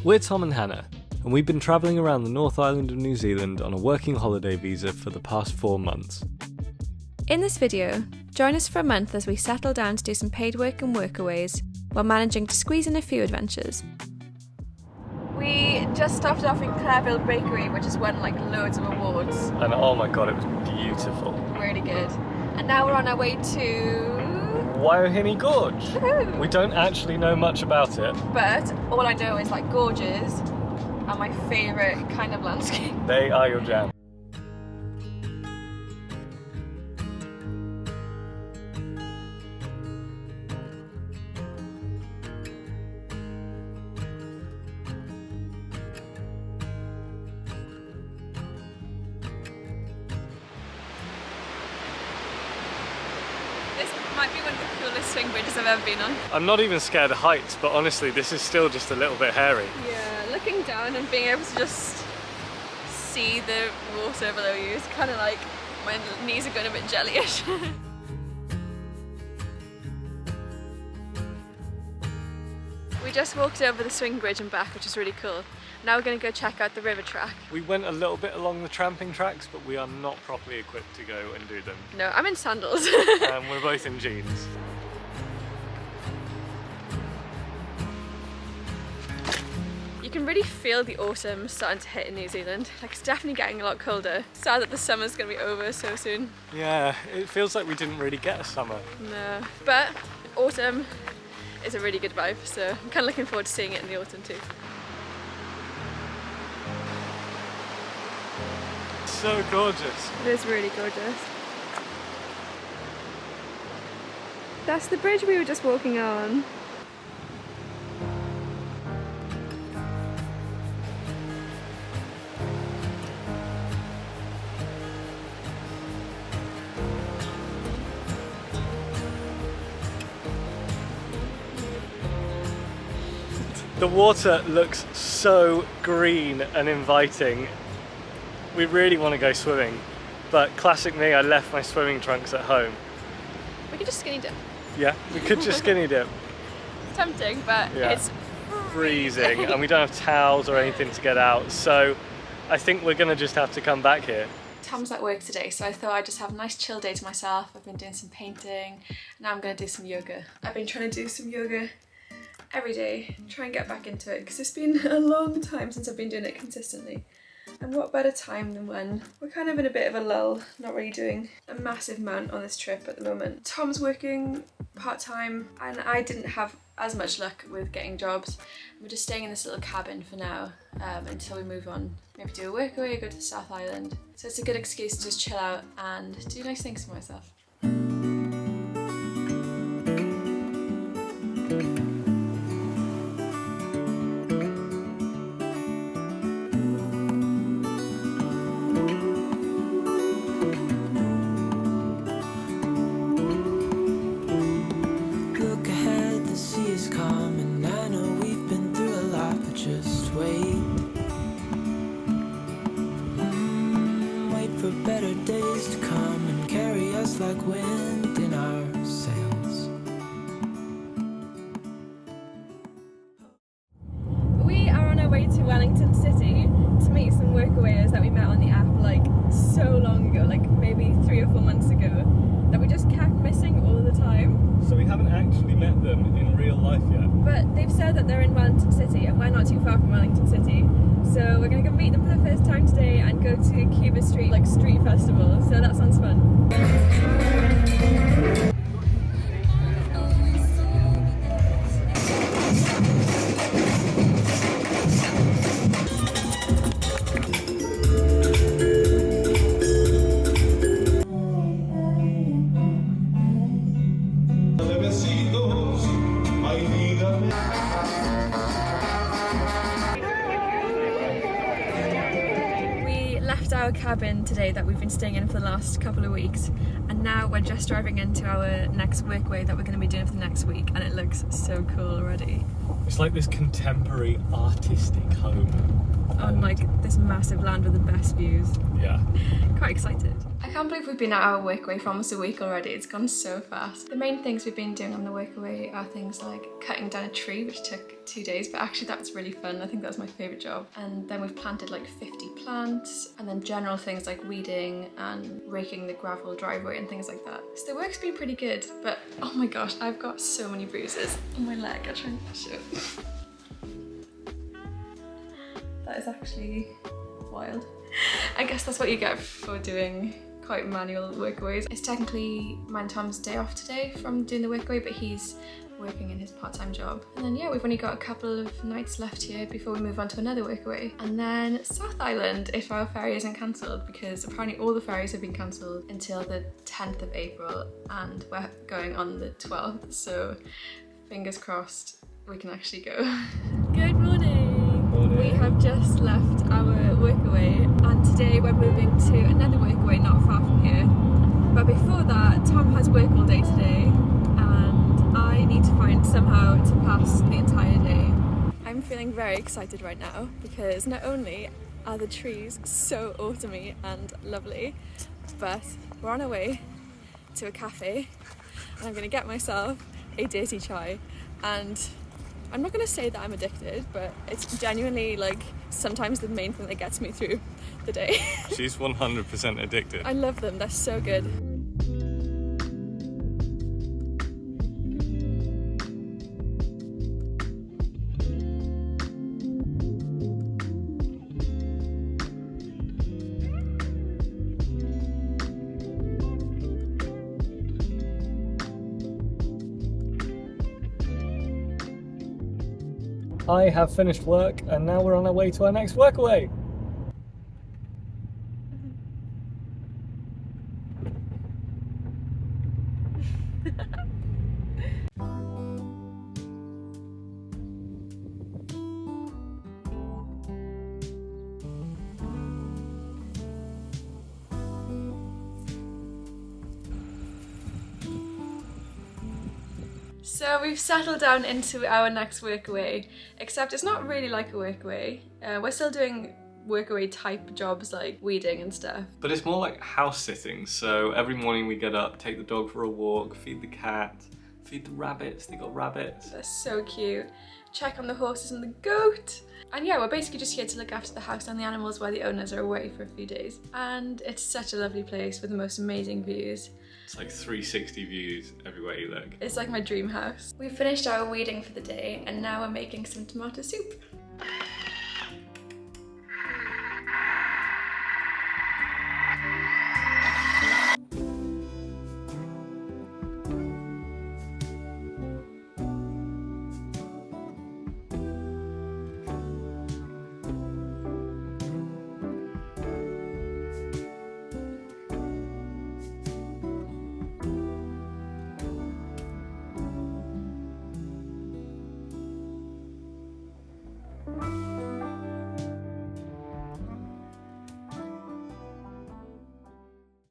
We're Tom and Hannah, and we've been travelling around the North Island of New Zealand on a working holiday visa for the past 4 months. In this video, join us for a month as we settle down to do some paid work and workaways while managing to squeeze in a few adventures. We just stopped off in Clareville Bakery, which has won like loads of awards. And oh my god, it was beautiful. Really good. And now we're on our way to Waihini Gorge. Woohoo! We don't actually know much about it. But all I know is like gorges are my favourite kind of landscape. They are your jam. This might be one of the coolest swing bridges I've ever been on. I'm not even scared of heights, but honestly, this is still just a little bit hairy. Yeah, looking down and being able to just see the water below you is kind of like my knees are going a bit jellyish. We just walked over the swing bridge and back, which is really cool. Now we're going to go check out the river track. We went a little bit along the tramping tracks, but we are not properly equipped to go and do them. No, I'm in sandals. We're both in jeans. You can really feel the autumn starting to hit in New Zealand. Like, it's definitely getting a lot colder. Sad that the summer's going to be over so soon. Yeah, it feels like we didn't really get a summer. No, but autumn is a really good vibe, so I'm kind of looking forward to seeing it in the autumn too. So gorgeous. It is really gorgeous. That's the bridge we were just walking on. The water looks so green and inviting. We really want to go swimming, but classic me, I left my swimming trunks at home. We could just skinny dip. Yeah, we could just skinny dip. It's tempting, but Yeah. it's Freezing, and we don't have towels or anything to get out, so I think we're gonna just have to come back here. Tom's at work today, so I thought I'd just have a nice chill day to myself. I've been doing some painting, now I'm gonna do some yoga. I've been trying to do some yoga every day, try and get back into it, because it's been a long time since I've been doing it consistently. And what better time than when we're kind of in a bit of a lull, not really doing a massive amount on this trip at the moment. Tom's working part-time and I didn't have as much luck with getting jobs. We're just staying in this little cabin for now until we move on. Maybe do a workaway, go to the South Island. So it's a good excuse to just chill out and do nice things for myself. Better days to come and carry us like wind in our sails. We are on our way to Wellington City to meet some workaways that we met on the app like so long ago, like maybe 3 or 4 months ago, that we just kept missing all the time. So we haven't actually met them in real life yet. But they've said that they're in Wellington City and we're not too far from Wellington City. So we're going to go meet them for the first time today and go to Cuba Street, like street festival, so that sounds fun. Our cabin today that we've been staying in for the last couple of weeks, and now we're just driving into our next workaway that we're going to be doing for the next week, and it looks so cool already. It's like this contemporary artistic home. On like this massive land with the best views. Yeah. Quite excited. I can't believe we've been at our workaway for almost a week already. It's gone so fast. The main things we've been doing on the workaway are things like cutting down a tree, which took 2 days, but actually that's really fun. I think that was my favourite job. And then we've planted like 50 plants, and then general things like weeding and raking the gravel driveway and things like that. So the work's been pretty good, but oh my gosh, I've got so many bruises on my leg. I'll try and show it. That is actually wild. I guess that's what you get for doing quite manual workaways. It's technically mine and Tom's day off today from doing the workaway, but he's working in his part-time job. And then yeah, we've only got a couple of nights left here before we move on to another workaway. And then South Island if our ferry isn't cancelled, because apparently all the ferries have been cancelled until the 10th of April and we're going on the 12th, so fingers crossed we can actually go. Good morning! We have just left our workaway and today we're moving to another workaway not far from here. But before that, Tom has work all day today and I need to find somehow to pass the entire day. I'm feeling very excited right now because not only are the trees so autumny and lovely, but we're on our way to a cafe and I'm going to get myself a dirty chai. And I'm not going to say that I'm addicted, but it's genuinely like sometimes the main thing that gets me through the day. She's 100% addicted. I love them, they're so good. I have finished work and now we're on our way to our next workaway. So we've settled down into our next workaway, except it's not really like a workaway. We're still doing workaway type jobs like weeding and stuff. But it's more like house sitting, so every morning we get up, take the dog for a walk, feed the cat, feed the rabbits, they got rabbits. They're so cute. Check on the horses and the goat. And yeah, we're basically just here to look after the house and the animals while the owners are away for a few days. And it's such a lovely place with the most amazing views. It's like 360 views everywhere you look. It's like my dream house. We've finished our weeding for the day and now we're making some tomato soup.